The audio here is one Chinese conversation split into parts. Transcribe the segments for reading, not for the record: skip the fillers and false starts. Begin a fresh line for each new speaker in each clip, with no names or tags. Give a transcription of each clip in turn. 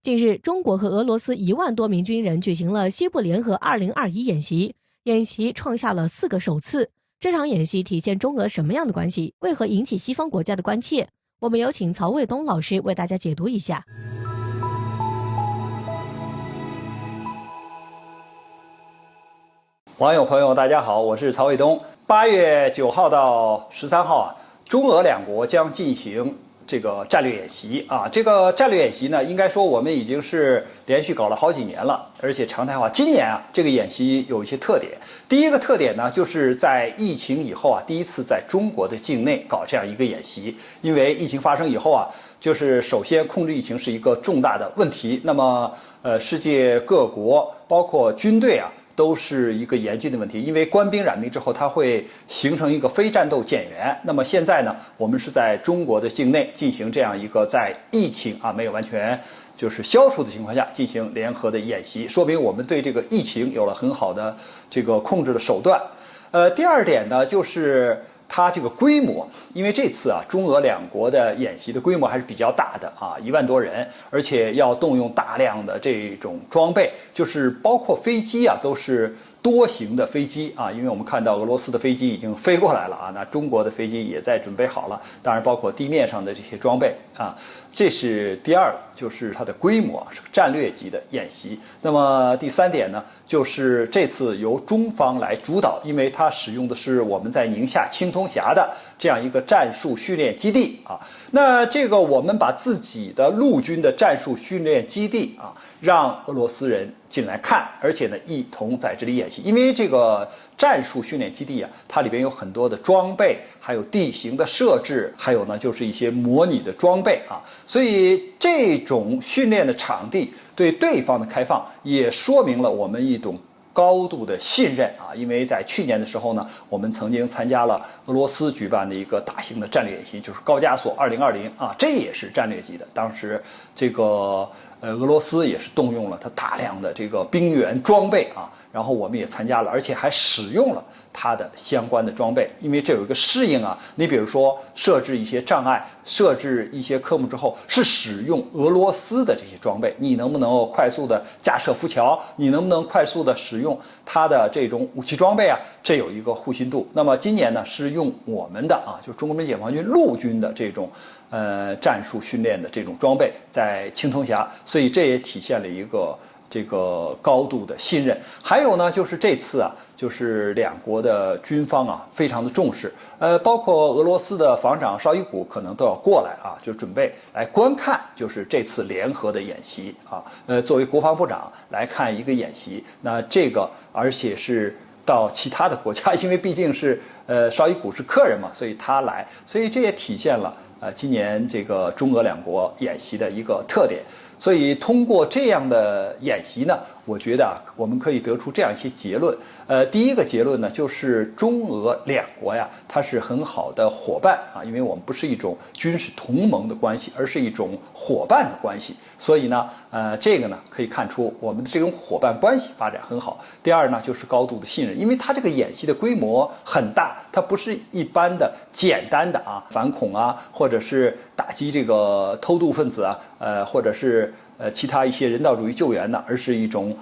近日，中国和俄罗斯1万多名军人举行了西部联合2021演习，演习创下了4个首次。这场演习体现中俄什么样的关系？为何引起西方国家的关切？我们有请曹卫东老师为大家解读一下。
网友朋友，大家好，我是曹卫东。8月9号到13号中俄两国将进行这个战略演习啊。这个战略演习呢，应该说我们已经是连续搞了好几年了，而且常态化。今年这个演习有一些特点。第一个特点呢，就是在疫情以后第一次在中国的境内搞这样一个演习。因为疫情发生以后就是首先控制疫情是一个重大的问题。那么世界各国包括军队都是一个严峻的问题，因为官兵染病之后，它会形成一个非战斗减员。那么现在呢，我们是在中国的境内进行这样一个在疫情没有完全就是消除的情况下进行联合的演习，说明我们对这个疫情有了很好的这个控制的手段。第二点呢，就是它这个规模，因为这次中俄两国的演习的规模还是比较大的1万多人，而且要动用大量的这种装备，就是包括飞机都是多型的飞机因为我们看到俄罗斯的飞机已经飞过来了那中国的飞机也在准备好了，当然包括地面上的这些装备这是第二，就是它的规模是战略级的演习。那么第三点呢，就是这次由中方来主导，因为它使用的是我们在宁夏青铜峡的这样一个战术训练基地那这个我们把自己的陆军的战术训练基地让俄罗斯人进来看，而且呢一同在这里演习。因为这个战术训练基地它里边有很多的装备，还有地形的设置，还有呢就是一些模拟的装备所以这种训练的场地对对方的开放，也说明了我们一种高度的信任因为在去年的时候呢，我们曾经参加了俄罗斯举办的一个大型的战略演习，就是高加索2020这也是战略级的。当时这个俄罗斯也是动用了它大量的这个兵员装备然后我们也参加了，而且还使用了它的相关的装备，因为这有一个适应你比如说设置一些障碍，设置一些科目之后，是使用俄罗斯的这些装备，你能不能够快速的架设浮桥，你能不能快速的使用它的这种武器装备这有一个互信度。那么今年呢，是用我们的就中国人民解放军陆军的这种战术训练的这种装备在青铜峡，所以这也体现了一个这个高度的信任。还有呢，就是这次就是两国的军方非常的重视，包括俄罗斯的防长绍伊古可能都要过来就准备来观看，就是这次联合的演习作为国防部长来看一个演习，那这个而且是到其他的国家，因为毕竟是绍伊古是客人嘛，所以他来，所以这也体现了今年这个中俄两国演习的一个特点。所以通过这样的演习呢，我觉得我们可以得出这样一些结论。第一个结论呢，就是中俄两国它是很好的伙伴因为我们不是一种军事同盟的关系，而是一种伙伴的关系。所以呢，这个呢可以看出我们的这种伙伴关系发展很好。第二呢，就是高度的信任，因为它这个演习的规模很大，它不是一般的简单的反恐或者是打击这个偷渡分子或者是其他一些人道主义救援而是一种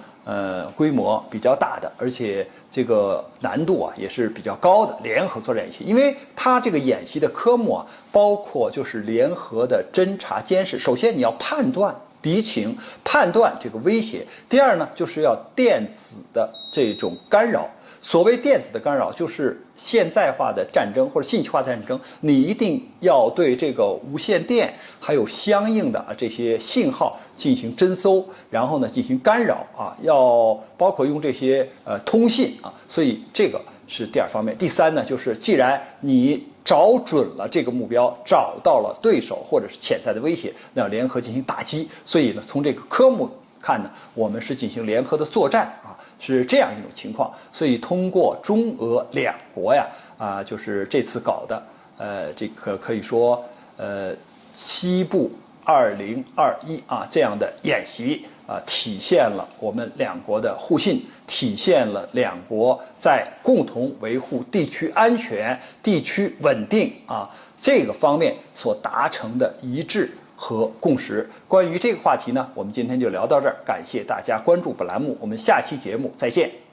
规模比较大的，而且这个难度也是比较高的联合作战演习。因为它这个演习的科目包括就是联合的侦察监视，首先你要判断敌情，判断这个威胁。第二呢，就是要电子的这种干扰。所谓电子的干扰，就是现代化的战争或者信息化战争，你一定要对这个无线电还有相应的这些信号进行侦搜，然后呢进行干扰要包括用这些通信所以这个是第二方面。第三呢，就是既然你找准了这个目标，找到了对手或者是潜在的威胁，那要联合进行打击。所以呢，从这个科目看呢，我们是进行联合的作战是这样一种情况。所以通过中俄两国就是这次搞的这个可以说西部2021这样的演习体现了我们两国的互信，体现了两国在共同维护地区安全、地区稳定这个方面所达成的一致。和共识。关于这个话题呢，我们今天就聊到这儿，感谢大家关注本栏目，我们下期节目再见。